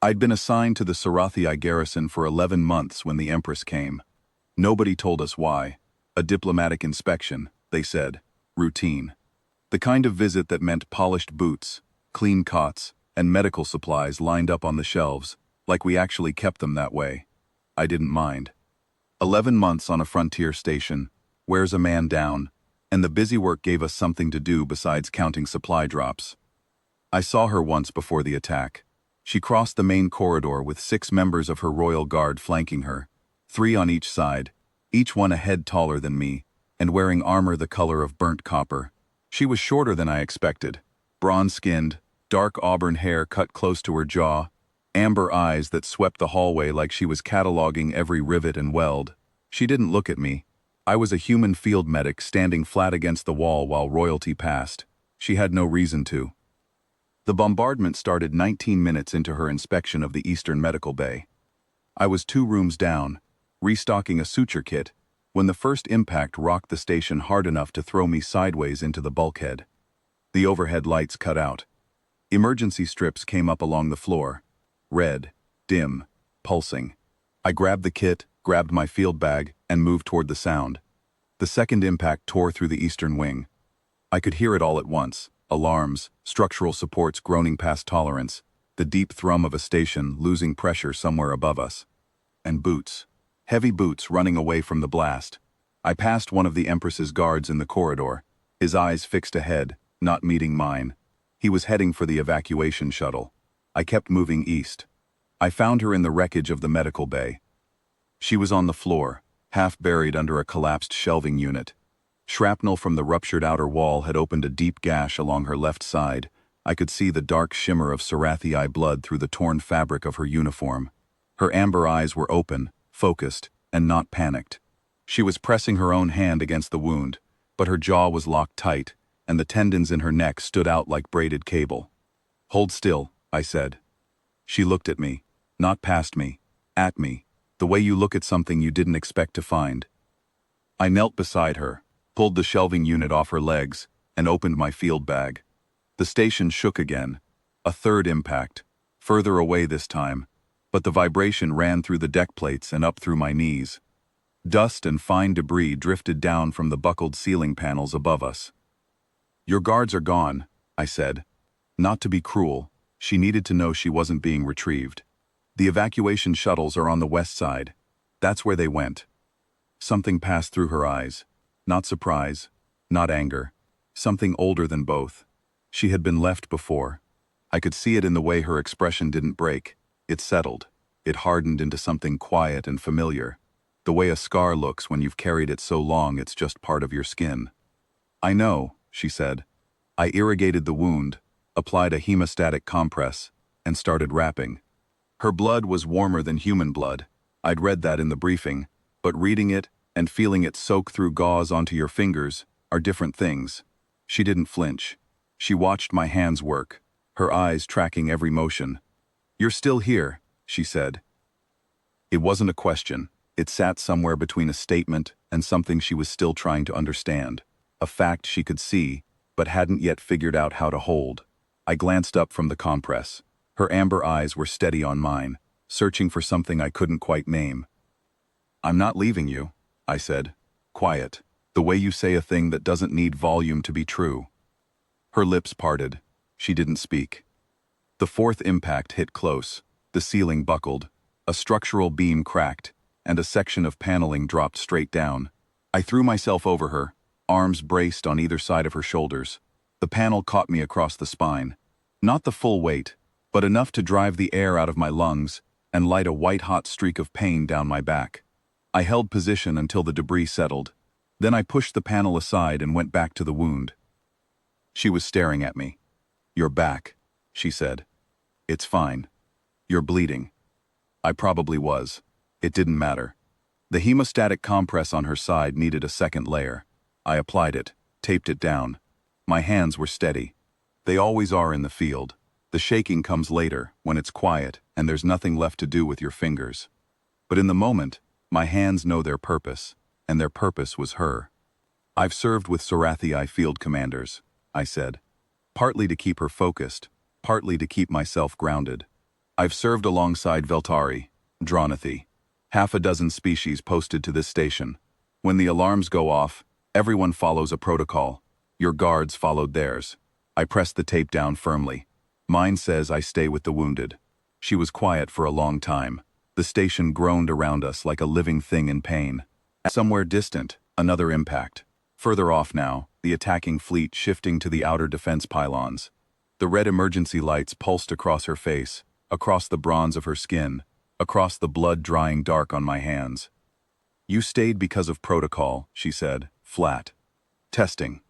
I'd been assigned to the Sarathi garrison for 11 months when the Empress came. Nobody told us why. A diplomatic inspection, they said. Routine. The kind of visit that meant polished boots, clean cots, and medical supplies lined up on the shelves, like we actually kept them that way. I didn't mind. 11 months on a frontier station, wears a man down, and the busy work gave us something to do besides counting supply drops. I saw her once before the attack. She crossed the main corridor with 6 members of her royal guard flanking her, 3 on each side, each one a head taller than me, and wearing armor the color of burnt copper. She was shorter than I expected, bronze-skinned, dark auburn hair cut close to her jaw, amber eyes that swept the hallway like she was cataloging every rivet and weld. She didn't look at me. I was a human field medic standing flat against the wall while royalty passed. She had no reason to. The bombardment started 19 minutes into her inspection of the Eastern Medical Bay. I was 2 rooms down, restocking a suture kit, when the first impact rocked the station hard enough to throw me sideways into the bulkhead. The overhead lights cut out. Emergency strips came up along the floor. Red, dim, pulsing. I grabbed the kit, grabbed my field bag, and moved toward the sound. The second impact tore through the eastern wing. I could hear it all at once. Alarms, structural supports groaning past tolerance, the deep thrum of a station losing pressure somewhere above us. And boots. Heavy boots running away from the blast. I passed one of the Empress's guards in the corridor, his eyes fixed ahead, not meeting mine. He was heading for the evacuation shuttle. I kept moving east. I found her in the wreckage of the medical bay. She was on the floor, half buried under a collapsed shelving unit. Shrapnel from the ruptured outer wall had opened a deep gash along her left side. I could see the dark shimmer of Sarathi blood through the torn fabric of her uniform. Her amber eyes were open, focused, and not panicked. She was pressing her own hand against the wound, but her jaw was locked tight, and the tendons in her neck stood out like braided cable. "Hold still," I said. She looked at me, not past me, at me, the way you look at something you didn't expect to find. I knelt beside her, pulled the shelving unit off her legs, and opened my field bag. The station shook again. A third impact, further away this time, but the vibration ran through the deck plates and up through my knees. Dust and fine debris drifted down from the buckled ceiling panels above us. "Your guards are gone," I said. Not to be cruel, she needed to know she wasn't being retrieved. "The evacuation shuttles are on the west side. That's where they went." Something passed through her eyes. Not surprise, not anger. Something older than both. She had been left before. I could see it in the way her expression didn't break. It settled. It hardened into something quiet and familiar. The way a scar looks when you've carried it so long it's just part of your skin. "I know," she said. I irrigated the wound, applied a hemostatic compress, and started wrapping. Her blood was warmer than human blood. I'd read that in the briefing, but reading it and feeling it soak through gauze onto your fingers are different things. She didn't flinch. She watched my hands work, her eyes tracking every motion. "You're still here," she said. It wasn't a question. It sat somewhere between a statement and something she was still trying to understand. A fact she could see, but hadn't yet figured out how to hold. I glanced up from the compress. Her amber eyes were steady on mine, searching for something I couldn't quite name. "I'm not leaving you," I said. Quiet, the way you say a thing that doesn't need volume to be true. Her lips parted. She didn't speak. The fourth impact hit close. The ceiling buckled. A structural beam cracked, and a section of paneling dropped straight down. I threw myself over her, arms braced on either side of her shoulders. The panel caught me across the spine. Not the full weight, but enough to drive the air out of my lungs and light a white-hot streak of pain down my back. I held position until the debris settled. Then I pushed the panel aside and went back to the wound. She was staring at me. "You're back," she said. "It's fine. You're bleeding." I probably was. It didn't matter. The hemostatic compress on her side needed a second layer. I applied it, taped it down. My hands were steady. They always are in the field. The shaking comes later, when it's quiet and there's nothing left to do with your fingers. But in the moment, my hands know their purpose, and their purpose was her. "I've served with Sarathi field commanders," I said. Partly to keep her focused, partly to keep myself grounded. I've served alongside Veltari, Dronathi, half a dozen species posted to this station. When the alarms go off, everyone follows a protocol. Your guards followed theirs. I pressed the tape down firmly. Mine says I stay with the wounded. She was quiet for a long time. The station groaned around us like a living thing in pain. Somewhere distant, another impact. Further off now, the attacking fleet shifting to the outer defense pylons. The red emergency lights pulsed across her face, across the bronze of her skin, across the blood drying dark on my hands. You stayed because of protocol, she said, flat. Testing.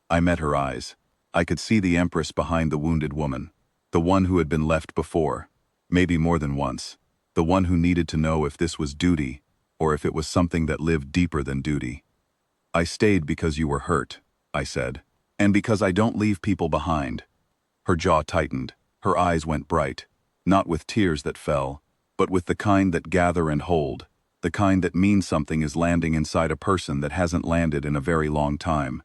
I met her eyes. I could see the Empress behind the wounded woman. The one who had been left before. Maybe more than once. The one who needed to know if this was duty, or if it was something that lived deeper than duty. I stayed because you were hurt, I said. And because I don't leave people behind. Her jaw tightened. Her eyes went bright. Not with tears that fell, but with the kind that gather and hold. The kind that means something is landing inside a person that hasn't landed in a very long time.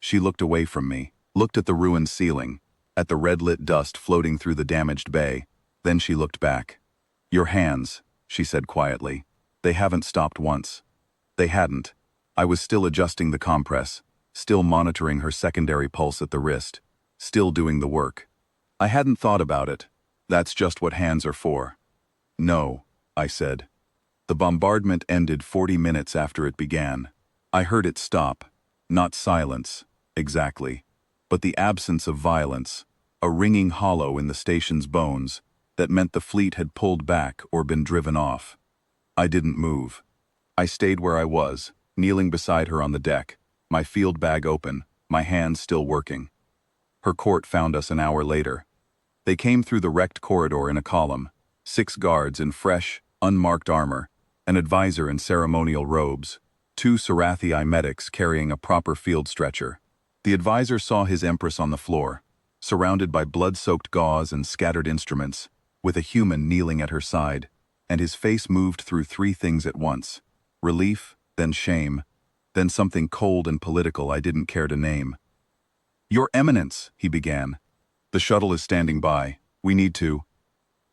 She looked away from me, looked at the ruined ceiling, at the red-lit dust floating through the damaged bay. Then she looked back. Your hands, she said quietly. They haven't stopped once. They hadn't. I was still adjusting the compress, still monitoring her secondary pulse at the wrist, still doing the work. I hadn't thought about it. That's just what hands are for. No, I said. The bombardment ended 40 minutes after it began. I heard it stop. Not silence, exactly, but the absence of violence, a ringing hollow in the station's bones that meant the fleet had pulled back or been driven off. I didn't move. I stayed where I was, kneeling beside her on the deck, my field bag open, my hands still working. Her court found us an hour later. They came through the wrecked corridor in a column, 6 guards in fresh, unmarked armor, an advisor in ceremonial robes, 2 Sarathi medics carrying a proper field stretcher. The advisor saw his Empress on the floor, surrounded by blood-soaked gauze and scattered instruments, with a human kneeling at her side, and his face moved through 3 things at once: relief, then shame, then something cold and political I didn't care to name. Your Eminence, he began. The shuttle is standing by. We need to.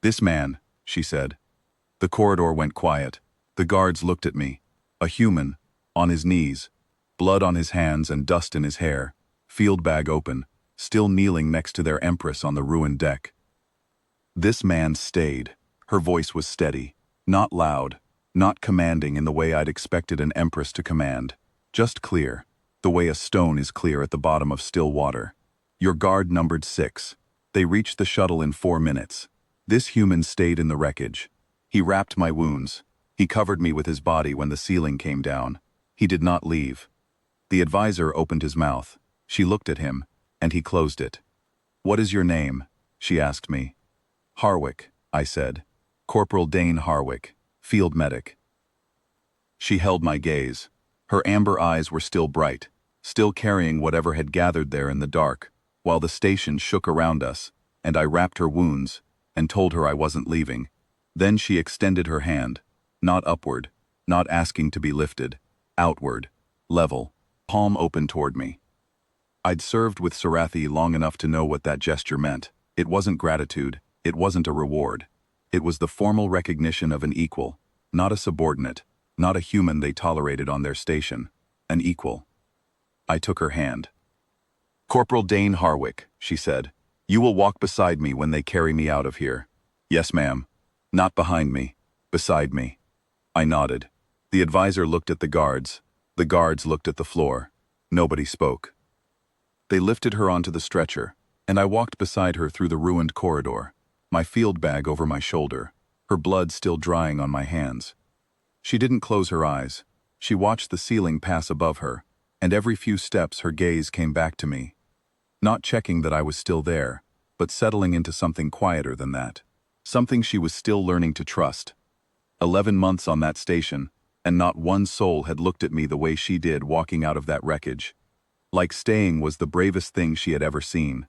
This man, she said. The corridor went quiet. The guards looked at me. A human, on his knees, blood on his hands and dust in his hair, field bag open, still kneeling next to their Empress on the ruined deck. This man stayed. Her voice was steady, not loud, not commanding in the way I'd expected an Empress to command, just clear, the way a stone is clear at the bottom of still water. Your guard numbered 6. They reached the shuttle in 4 minutes. This human stayed in the wreckage. He wrapped my wounds. He covered me with his body when the ceiling came down. He did not leave. The advisor opened his mouth. She looked at him, and he closed it. What is your name? She asked me. Harwick, I said. Corporal Dane Harwick, field medic. She held my gaze. Her amber eyes were still bright, still carrying whatever had gathered there in the dark, while the station shook around us, and I wrapped her wounds, and told her I wasn't leaving. Then she extended her hand, not upward, not asking to be lifted, outward, level, palm open toward me. I'd served with Sarathi long enough to know what that gesture meant. It wasn't gratitude, it wasn't a reward. It was the formal recognition of an equal, not a subordinate, not a human they tolerated on their station, an equal. I took her hand. Corporal Dane Harwick, she said, you will walk beside me when they carry me out of here. Yes, ma'am. Not behind me, beside me. I nodded. The advisor looked at the guards. The guards looked at the floor. Nobody spoke. They lifted her onto the stretcher, and I walked beside her through the ruined corridor, my field bag over my shoulder, her blood still drying on my hands. She didn't close her eyes. She watched the ceiling pass above her, and every few steps her gaze came back to me. Not checking that I was still there, but settling into something quieter than that. Something she was still learning to trust. 11 months on that station, and not one soul had looked at me the way she did walking out of that wreckage. Like staying was the bravest thing she had ever seen.